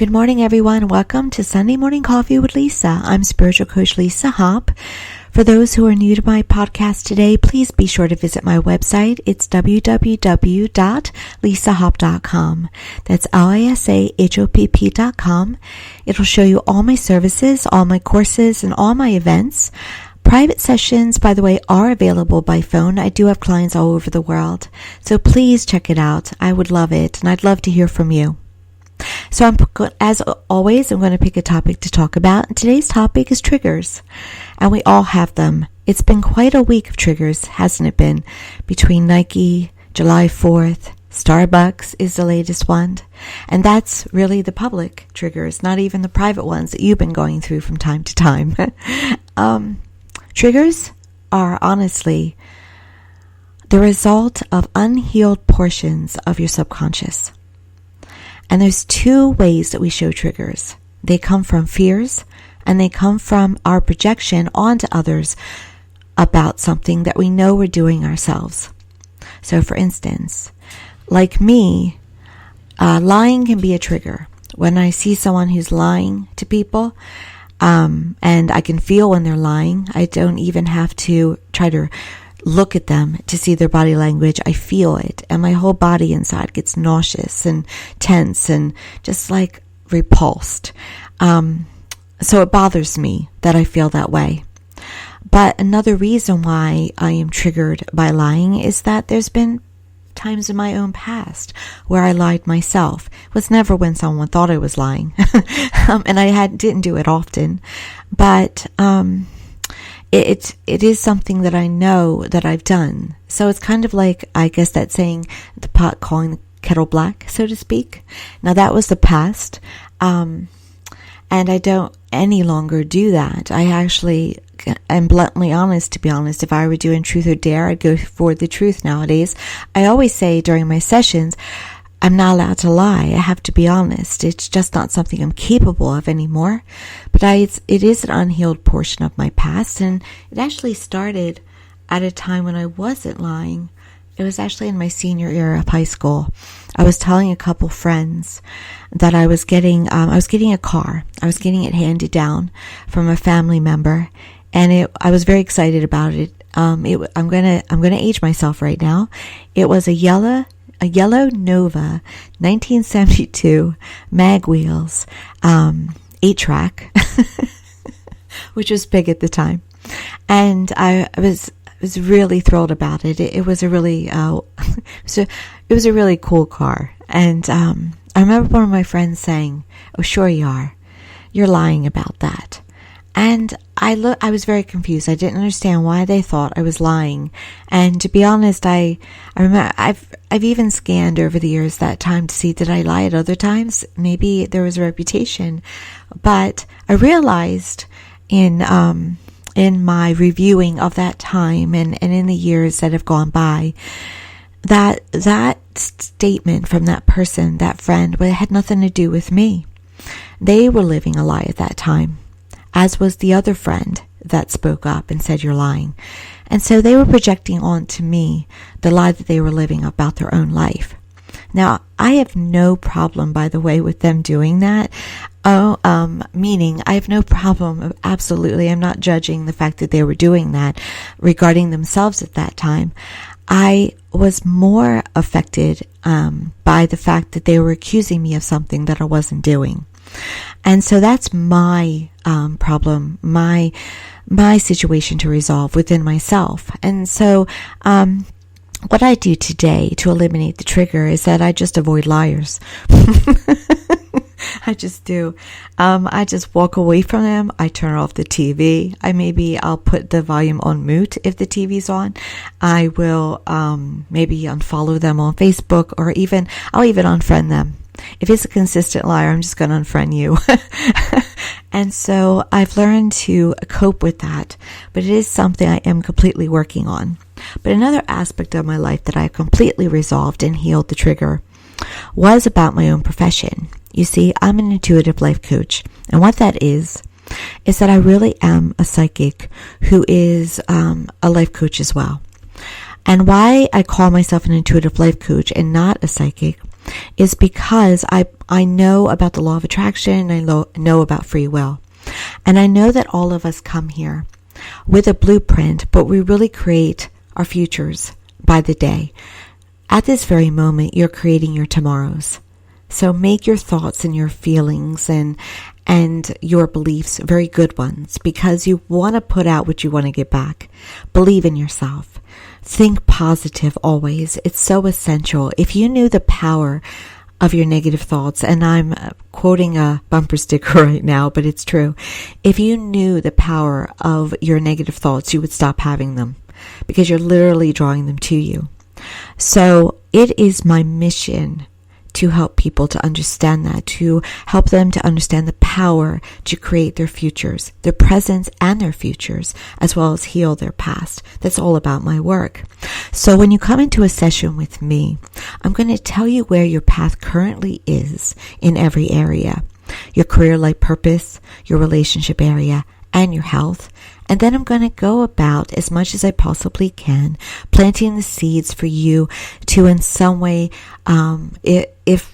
Good morning, everyone. Welcome to Sunday Morning Coffee with Lisa. I'm spiritual coach Lisa Hop. For those who are new to my podcast today, please be sure to visit my website. It's www.lisahop.com. That's LISAHOPP.com. It'll show you all my services, all my courses, and all my events. Private sessions, by the way, are available by phone. I do have clients all over the world. So please check it out. I would love it, and I'd love to hear from you. So as always, I'm going to pick a topic to talk about. And today's topic is triggers. And we all have them. It's been quite a week of triggers, hasn't it been? Between Nike, July 4th, Starbucks is the latest one. And that's really the public triggers, not even the private ones that you've been going through from time to time. Triggers are honestly the result of unhealed portions of your subconscious. And there's two ways that we show triggers. They come from fears, and they come from our projection onto others about something that we know we're doing ourselves. So for instance, like me, lying can be a trigger. When I see someone who's lying to people, and I can feel when they're lying, I don't even have to try to look at them to see their body language. I feel it, and my whole body inside gets nauseous and tense and just like repulsed. So it bothers me that I feel that way. But another reason why I am triggered by lying is that there's been times in my own past where I lied myself. It was never when someone thought I was lying, and I didn't do it often, but It is something that I know that I've done. So it's kind of like, I guess, that saying, the pot calling the kettle black, so to speak. Now that was the past, and I don't any longer do that. I actually am bluntly honest, to be honest. If I were doing truth or dare, I'd go for the truth nowadays. I always say during my sessions, I'm not allowed to lie. I have to be honest. It's just not something I'm capable of anymore. But it is an unhealed portion of my past, and it actually started at a time when I wasn't lying. It was actually in my senior year of high school. I was telling a couple friends that I was getting a car. I was getting it handed down from a family member, and I was very excited about it. I'm gonna age myself right now. It was a yellow Nova 1972 mag wheels, 8-track, which was big at the time. And I was really thrilled about it. It was a really, it was a really cool car. And I remember one of my friends saying, "Oh, sure you are. You're lying about that." And I was very confused. I didn't understand why they thought I was lying. And to be honest, I remember I've even scanned over the years that time to see, did I lie at other times? Maybe there was a reputation. But I realized in my reviewing of that time and in the years that have gone by, that statement from that person, that friend, it had nothing to do with me. They were living a lie at that time, as was the other friend that spoke up and said, "You're lying." And so they were projecting onto me the lie that they were living about their own life. Now, I have no problem, by the way, with them doing that. Meaning I have no problem, absolutely. I'm not judging the fact that they were doing that regarding themselves at that time. I was more affected by the fact that they were accusing me of something that I wasn't doing. And so that's my problem, my situation to resolve within myself. And so what I do today to eliminate the trigger is that I just avoid liars. I just do. I just walk away from them. I turn off the TV. I'll put the volume on mute if the TV's on. I will maybe unfollow them on Facebook, or I'll even unfriend them. If it's a consistent liar, I'm just going to unfriend you. And so I've learned to cope with that, but it is something I am completely working on. But another aspect of my life that I completely resolved and healed the trigger was about my own profession. You see, I'm an intuitive life coach, and what that is that I really am a psychic who is a life coach as well. And why I call myself an intuitive life coach and not a psychic is because I know about the law of attraction, and I know about free will. And I know that all of us come here with a blueprint, but we really create our futures by the day. At this very moment, you're creating your tomorrows. So make your thoughts and your feelings and your beliefs very good ones, because you want to put out what you want to get back. Believe in yourself. Think positive always. It's so essential. If you knew the power of your negative thoughts, and I'm quoting a bumper sticker right now, but it's true. If you knew the power of your negative thoughts, you would stop having them, because you're literally drawing them to you. So it is my mission to help people to understand that, to help them to understand the power to create their futures, their presents and their futures, as well as heal their past. That's all about my work. So when you come into a session with me, I'm going to tell you where your path currently is in every area: your career, life purpose, your relationship area, and your health. And then I'm going to go about, as much as I possibly can, planting the seeds for you to, in some way, if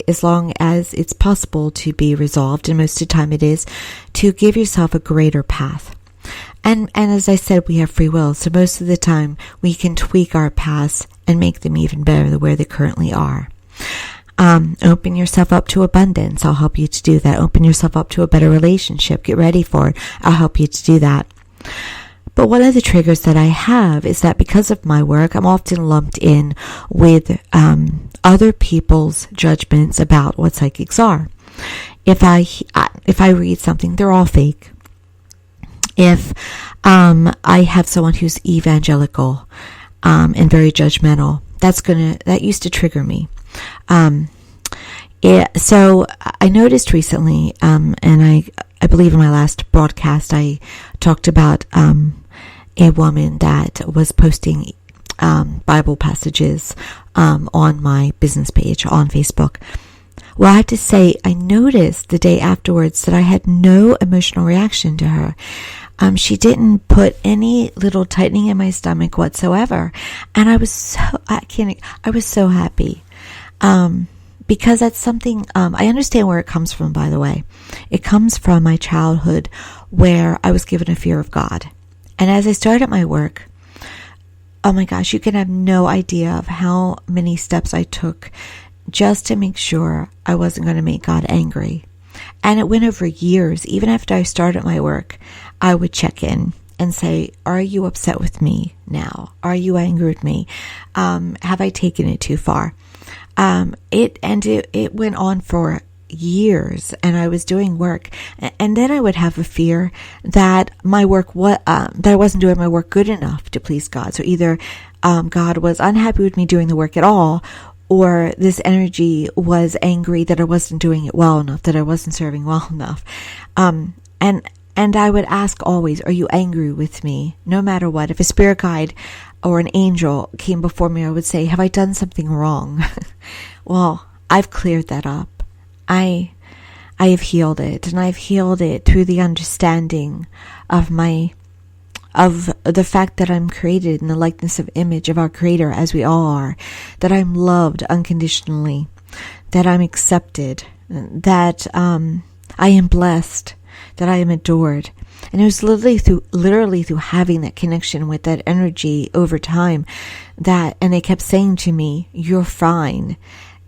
as long as it's possible to be resolved, and most of the time it is, to give yourself a greater path. And as I said, we have free will, so most of the time we can tweak our paths and make them even better than where they currently are. Open yourself up to abundance. I'll help you to do that. Open yourself up to a better relationship. Get ready for it. I'll help you to do that. But one of the triggers that I have is that because of my work, I'm often lumped in with other people's judgments about what psychics are. If I read something, they're all fake. If I have someone who's evangelical and very judgmental, that used to trigger me. So I noticed recently, and I believe in my last broadcast, I talked about a woman that was posting Bible passages on my business page on Facebook. Well, I have to say, I noticed the day afterwards that I had no emotional reaction to her. She didn't put any little tightening in my stomach whatsoever. And I was so happy. Because that's something, I understand where it comes from, by the way. It comes from my childhood, where I was given a fear of God. And as I started my work, oh my gosh, you can have no idea of how many steps I took just to make sure I wasn't going to make God angry. And it went over years. Even after I started my work, I would check in and say, are you upset with me now? Are you angry with me? Have I taken it too far? It went on for years, and I was doing work, and then I would have a fear that my work that I wasn't doing my work good enough to please God. So either God was unhappy with me doing the work at all, or this energy was angry that I wasn't doing it well enough, that I wasn't serving well enough. And I would ask always, are you angry with me? No matter what. If a spirit guide or an angel came before me, I would say, have I done something wrong? Well, I've cleared that up. I have healed it, and I've healed it through the understanding of the fact that I'm created in the likeness of image of our Creator, as we all are, that I'm loved unconditionally, that I'm accepted, that I am blessed, that I am adored. And it was literally through having that connection with that energy over time and they kept saying to me, you're fine.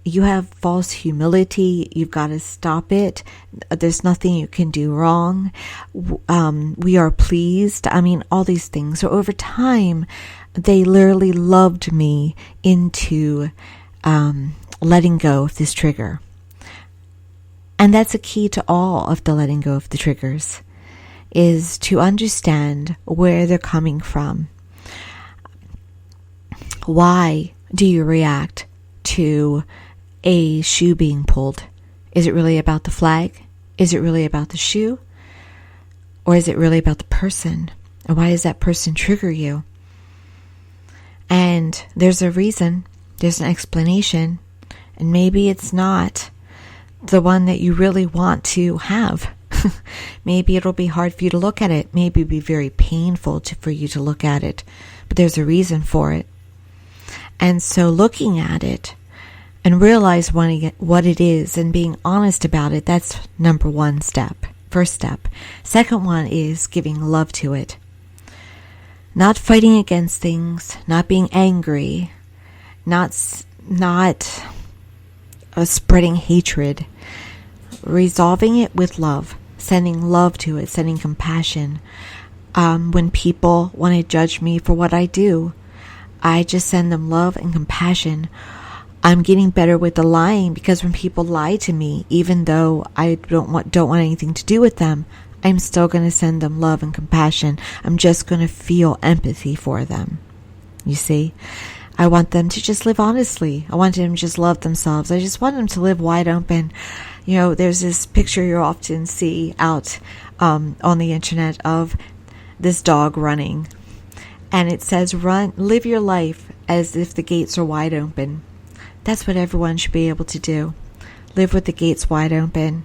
You have false humility. You've got to stop it. There's nothing you can do wrong. We are pleased. I mean, all these things. So over time, they literally loved me into letting go of this trigger. And that's a key to all of the letting go of the triggers, is to understand where they're coming from. Why do you react to a shoe being pulled? Is it really about the flag? Is it really about the shoe? Or is it really about the person? And why does that person trigger you? And there's a reason, there's an explanation, and maybe it's not the one that you really want to have. Maybe it'll be hard for you to look at it. Maybe it'll be very painful for you to look at it. But there's a reason for it. And so looking at it, and realize what it is and being honest about it. That's number one step. First step. Second one is giving love to it. Not fighting against things, not being angry, not spreading hatred. Resolving it with love, sending love to it, sending compassion. When people want to judge me for what I do, I just send them love and compassion. I'm getting better with the lying, because when people lie to me, even though I don't want anything to do with them, I'm still going to send them love and compassion. I'm just going to feel empathy for them. You see? I want them to just live honestly. I want them to just love themselves. I just want them to live wide open. You know, there's this picture you often see out on the internet of this dog running. And it says, live your life as if the gates are wide open. That's what everyone should be able to do. Live with the gates wide open.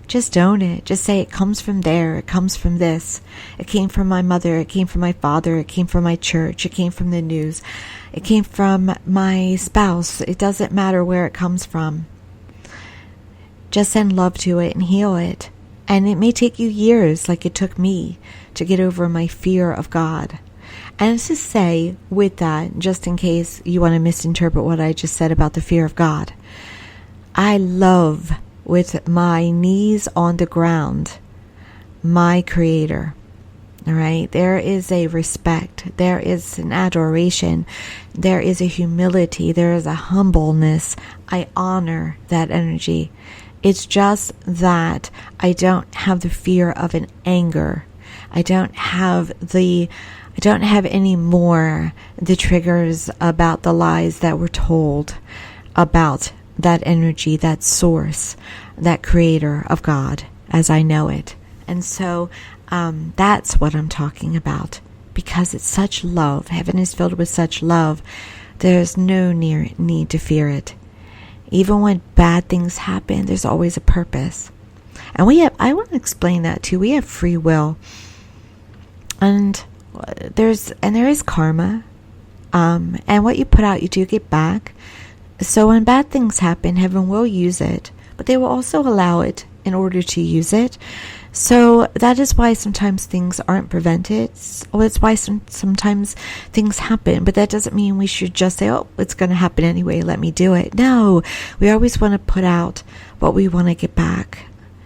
Just own it. Just say it comes from there. It comes from this. It came from my mother. It came from my father. It came from my church. It came from the news. It came from my spouse. It doesn't matter where it comes from. Just send love to it and heal it. And it may take you years, like it took me, to get over my fear of God. And to say with that, just in case you want to misinterpret what I just said about the fear of God, I love, with my knees on the ground, my Creator. All right? There is a respect. There is an adoration. There is a humility. There is a humbleness. I honor that energy. It's just that I don't have the fear of an anger. I don't have any more the triggers about the lies that were told about that energy, that source, that creator of God as I know it. And so that's what I'm talking about, because it's such love. Heaven is filled with such love. There's no need to fear it. Even when bad things happen, there's always a purpose. And I want to explain that too. We have free will. And there is karma. And what you put out, you do get back. So when bad things happen, heaven will use it, but they will also allow it in order to use it. So that is why sometimes things aren't prevented. Well, that's why sometimes things happen, but that doesn't mean we should just say, oh, it's going to happen anyway, let me do it. No, we always want to put out what we want to get back.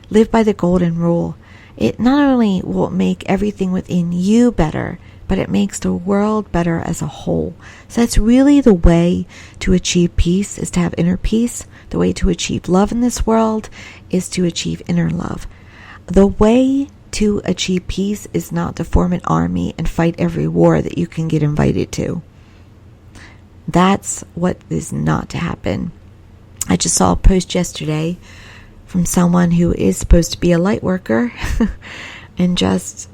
Live by the golden rule. It not only will make everything within you better, but it makes the world better as a whole. So that's really the way to achieve peace, is to have inner peace. The way to achieve love in this world is to achieve inner love. The way to achieve peace is not to form an army and fight every war that you can get invited to. That's what is not to happen. I just saw a post yesterday from someone who is supposed to be a light worker and just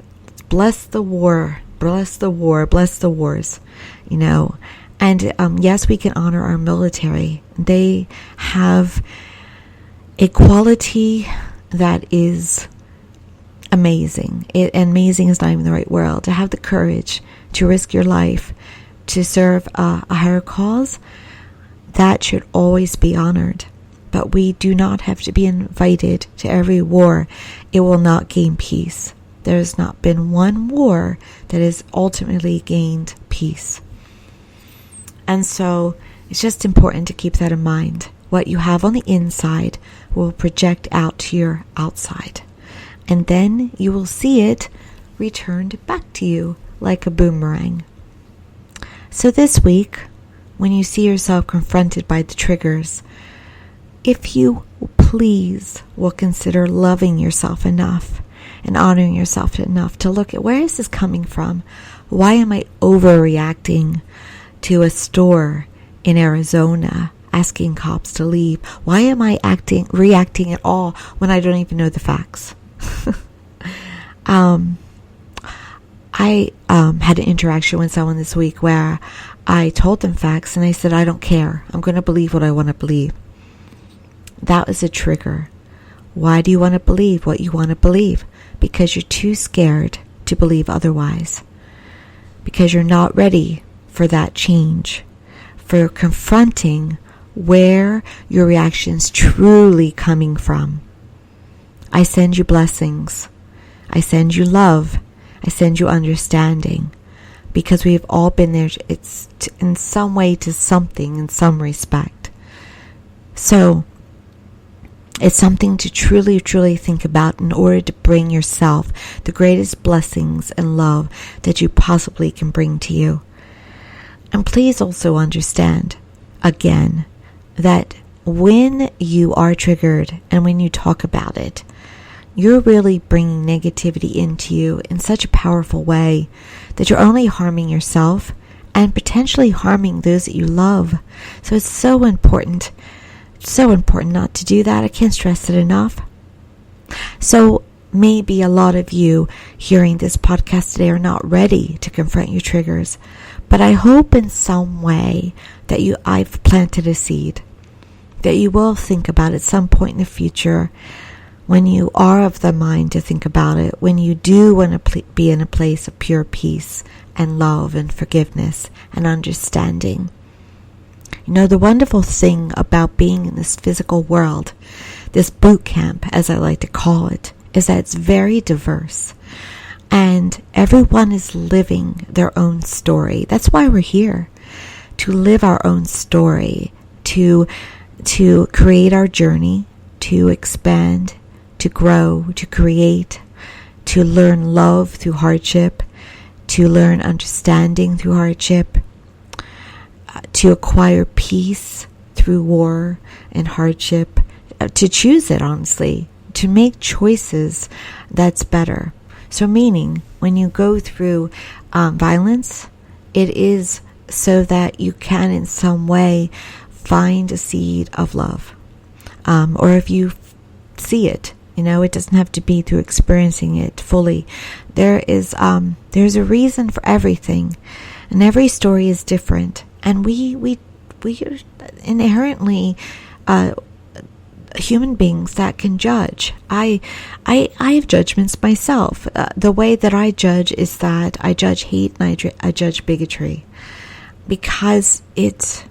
bless the war, bless the wars, you know. And yes, we can honor our military. They have a quality that is amazing. Amazing is not even the right word. To have the courage to risk your life to serve a higher cause, that should always be honored. But we do not have to be invited to every war. It will not gain peace. There has not been one war that has ultimately gained peace. And so it's just important to keep that in mind. What you have on the inside will project out to your outside. And then you will see it returned back to you like a boomerang. So this week, when you see yourself confronted by the triggers, if you please will consider loving yourself enough and honoring yourself enough to look at, where is this coming from? Why am I overreacting to a store in Arizona asking cops to leave? Why am I reacting at all when I don't even know the facts? I had an interaction with someone this week where I told them facts and I said, I don't care. I'm going to believe what I want to believe. That was a trigger. Why do you want to believe what you want to believe? Because you're too scared to believe otherwise. Because you're not ready for that change, for confronting where your reaction's truly coming from. I send you blessings. I send you love. I send you understanding. Because we've all been there. It's in some way to something, in some respect. So, it's something to truly, truly think about in order to bring yourself the greatest blessings and love that you possibly can bring to you. And please also understand, again, that when you are triggered and when you talk about it, you're really bringing negativity into you in such a powerful way that you're only harming yourself and potentially harming those that you love. So it's so important not to do that. I can't stress it enough. So maybe a lot of you hearing this podcast today are not ready to confront your triggers, but I hope in some way that I've planted a seed, that you will think about at some point in the future, when you are of the mind to think about it, when you do want to be in a place of pure peace and love and forgiveness and understanding. You know, the wonderful thing about being in this physical world, this boot camp, as I like to call it, is that it's very diverse. And everyone is living their own story. That's why we're here, to live our own story, to create our journey, to expand, to grow, to create, to learn love through hardship, to learn understanding through hardship, to acquire peace through war and hardship, to choose it, honestly, to make choices that's better. So meaning, when you go through violence, it is so that you can in some way find a seed of love. Or if you see it, it doesn't have to be through experiencing it fully. There's a reason for everything, and every story is different. And we are inherently human beings that can judge. I have judgments myself. The way that I judge is that I judge hate and I judge bigotry, because it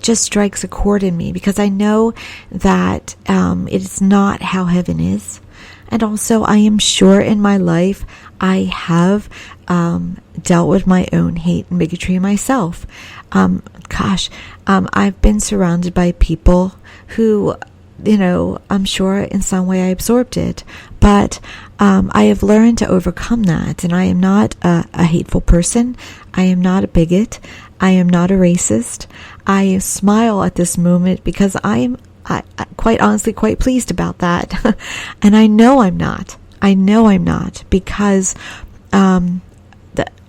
just strikes a chord in me, because I know that it is not how heaven is. And also, I am sure in my life I have dealt with my own hate and bigotry myself. I've been surrounded by people who, I'm sure in some way I absorbed it. But I have learned to overcome that. And I am not a hateful person. I am not a bigot. I am not a racist. I smile at this moment because I quite honestly quite pleased about that. And I know I'm not. Because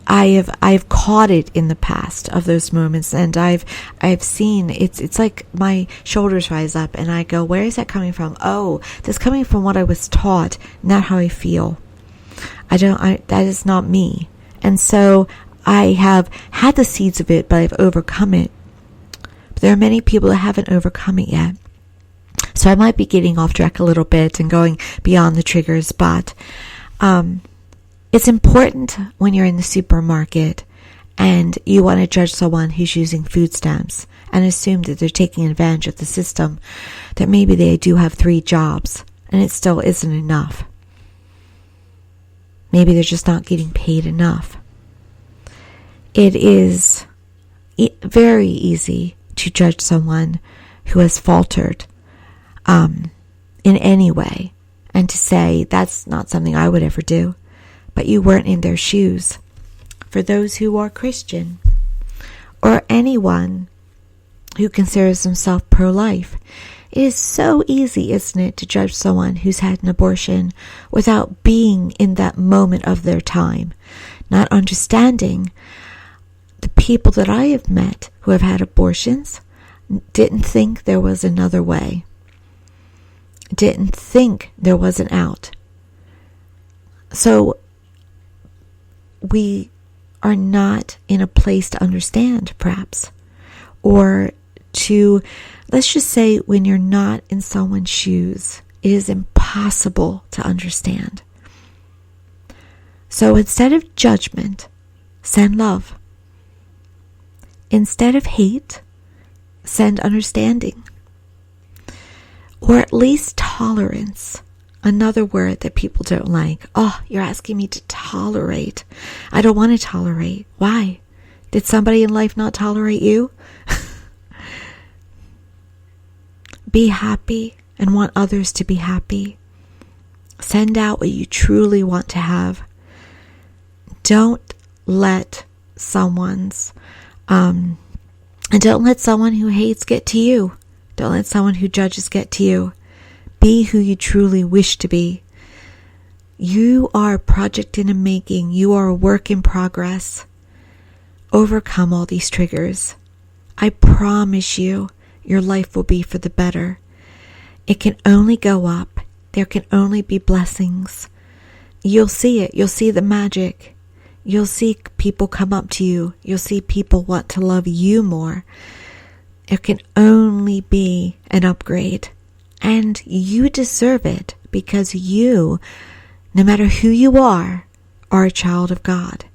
I've caught it in the past of those moments, and I've seen it's like my shoulders rise up and I go, where is that coming from? Oh, that's coming from what I was taught, not how I feel. That is not me. And so I have had the seeds of it, but I've overcome it. But there are many people that haven't overcome it yet. So I might be getting off track a little bit and going beyond the triggers, but it's important when you're in the supermarket and you want to judge someone who's using food stamps and assume that they're taking advantage of the system, that maybe they do have 3 jobs and it still isn't enough. Maybe they're just not getting paid enough. It is very easy to judge someone who has faltered in any way, and to say that's not something I would ever do. But you weren't in their shoes. For those who are Christian, or anyone who considers himself pro-life, it is so easy, isn't it, to judge someone who's had an abortion without being in that moment of their time, not understanding the people that I have met who have had abortions didn't think there was another way, didn't think there was an out. So we are not in a place to understand, perhaps, or to, let's just say, when you're not in someone's shoes, it is impossible to understand. So instead of judgment, send love. Instead of hate, send understanding, or at least tolerance. Another word that people don't like. Oh, you're asking me to tolerate. I don't want to tolerate. Why? Did somebody in life not tolerate you? Be happy and want others to be happy. Send out what you truly want to have. Don't let someone who hates get to you. Don't let someone who judges get to you. Be who you truly wish to be. You are a project in the making. You are a work in progress. Overcome all these triggers. I promise you, your life will be for the better. It can only go up. There can only be blessings. You'll see it. You'll see the magic. You'll see people come up to you. You'll see people want to love you more. It can only be an upgrade. And you deserve it because you, no matter who you are a child of God.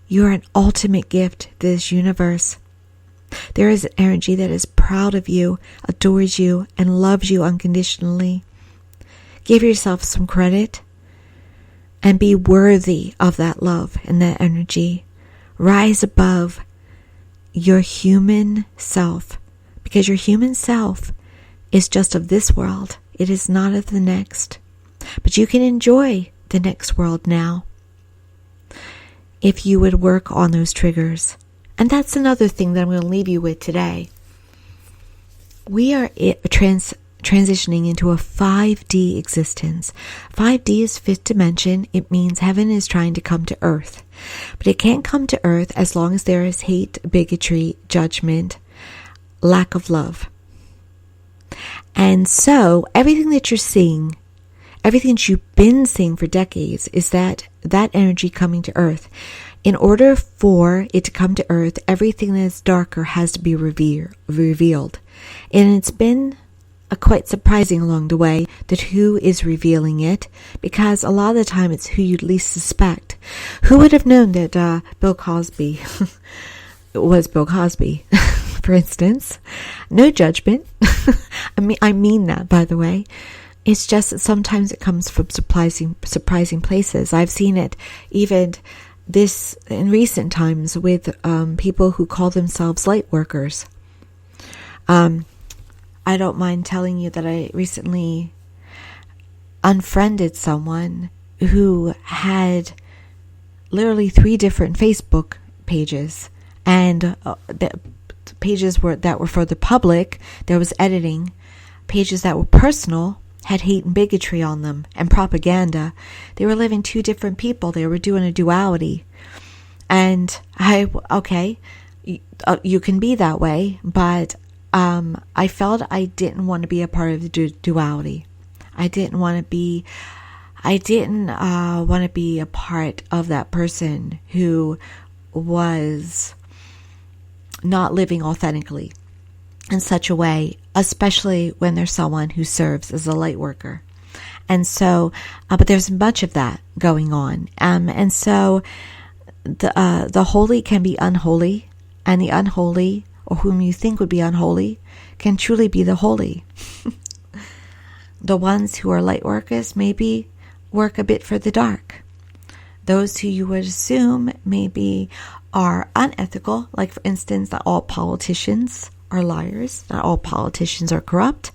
You are an ultimate gift to this universe. There is an energy that is proud of you, adores you, and loves you unconditionally. Give yourself some credit and be worthy of that love and that energy. Rise above your human self, because your human self is just of this world. It is not of the next. But you can enjoy the next world now if you would work on those triggers. And that's another thing that I'm going to leave you with today. We are transitioning into a 5D existence. 5D is fifth dimension. It means heaven is trying to come to earth. But it can't come to earth as long as there is hate, bigotry, judgment, lack of love. And so everything that you're seeing, everything that you've been seeing for decades is that energy coming to earth. In order for it to come to earth, everything that is darker has to be revealed. And it's been quite surprising along the way that who is revealing it, because a lot of the time it's who you'd least suspect. Who would have known that Bill Cosby was Bill Cosby, for instance? No judgment. I mean that, by the way. It's just that sometimes it comes from surprising places. I've seen it even this in recent times with people who call themselves light workers. I don't mind telling you that I recently unfriended someone who had literally 3 different Facebook pages, and the pages that were for the public, there was editing. Pages that were personal had hate and bigotry on them and propaganda. They were living 2 different people. They were doing a duality. And you can be that way, but I felt I didn't want to be a part of the duality. I didn't want to be a part of that person who was not living authentically in such a way, especially when there's someone who serves as a light worker. And so, but there's much of that going on. And so the holy can be unholy, and the unholy, or whom you think would be unholy, can truly be the holy. The ones who are light workers maybe work a bit for the dark. Those who you would assume maybe are unethical, like for instance, that all politicians are liars, not all politicians are corrupt,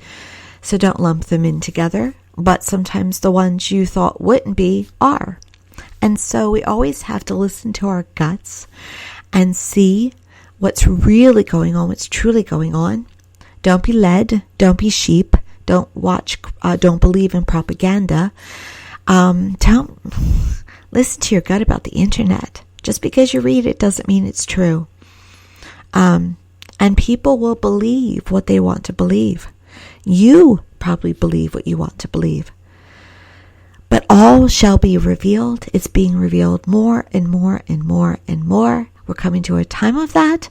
so don't lump them in together. But sometimes the ones you thought wouldn't be are. And so we always have to listen to our guts and see what's really going on, what's truly going on. Don't be led. Don't be sheep. Don't believe in propaganda. Don't listen to your gut about the internet. Just because you read it doesn't mean it's true. And people will believe what they want to believe. You probably believe what you want to believe. But all shall be revealed. It's being revealed more and more and more and more. We're coming to a time of that.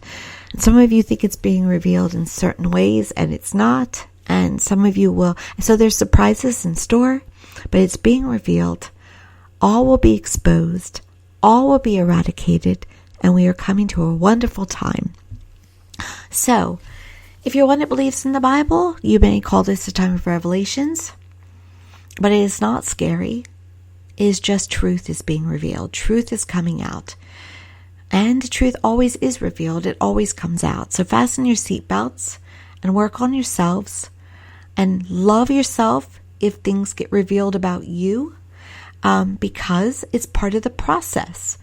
And some of you think it's being revealed in certain ways, and it's not. And some of you will. So there's surprises in store, but it's being revealed. All will be exposed. All will be eradicated. And we are coming to a wonderful time. So, if you're one that believes in the Bible, you may call this a time of revelations, but it is not scary. It is just truth is being revealed. Truth is coming out. And truth always is revealed. It always comes out. So fasten your seatbelts and work on yourselves and love yourself if things get revealed about you, because it's part of the process.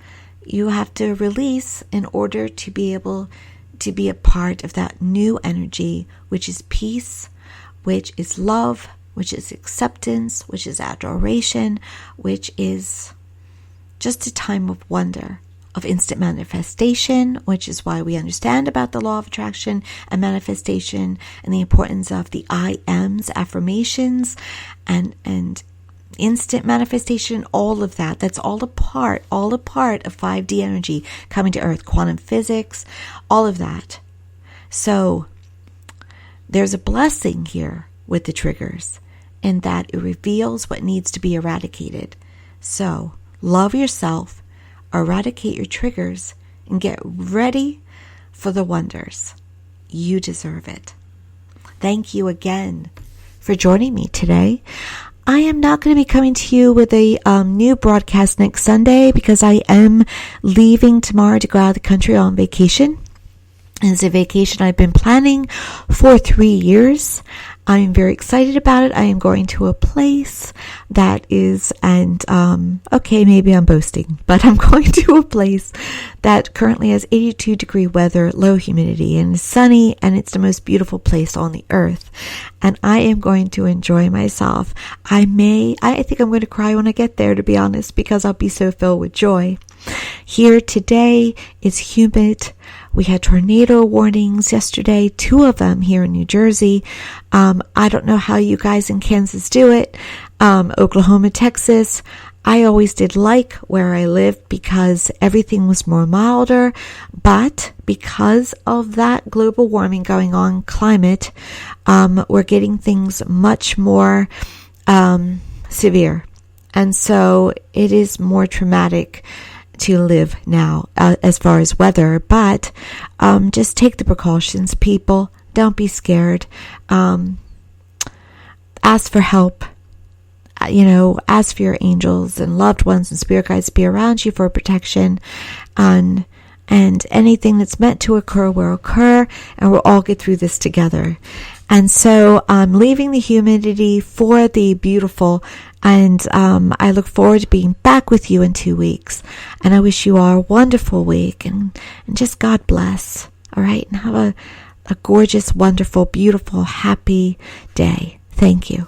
You have to release in order to be able to be a part of that new energy, which is peace, which is love, which is acceptance, which is adoration, which is just a time of wonder, of instant manifestation, which is why we understand about the law of attraction and manifestation and the importance of the I ams, affirmations, and instant manifestation, all of that. That's all a part of 5D energy coming to Earth, quantum physics, all of that. So there's a blessing here with the triggers in that it reveals what needs to be eradicated. So love yourself, eradicate your triggers, and get ready for the wonders. You deserve it. Thank you again for joining me today. I am not going to be coming to you with a new broadcast next Sunday because I am leaving tomorrow to go out of the country on vacation. It's a vacation I've been planning for 3 years. I'm very excited about it. I am going to a place that is, okay, maybe I'm boasting, but I'm going to a place that currently has 82-degree weather, low humidity, and is sunny, and it's the most beautiful place on the earth. And I am going to enjoy myself. I think I'm going to cry when I get there, to be honest, because I'll be so filled with joy. Here today, it's humid. We had tornado warnings yesterday, 2 of them here in New Jersey. I don't know how you guys in Kansas do it. Oklahoma, Texas. I always did like where I lived because everything was more milder. But because of that global warming going on, climate, we're getting things much more severe. And so it is more traumatic to live now as far as weather, but just take the precautions, people. Don't be scared. Ask for help. Ask for your angels and loved ones and spirit guides to be around you for protection, and anything that's meant to occur will occur, and we'll all get through this together. And so I'm leaving the humidity for the beautiful, and I look forward to being back with you in 2 weeks. And I wish you all a wonderful week, and just God bless. All right, and have a gorgeous, wonderful, beautiful, happy day. Thank you.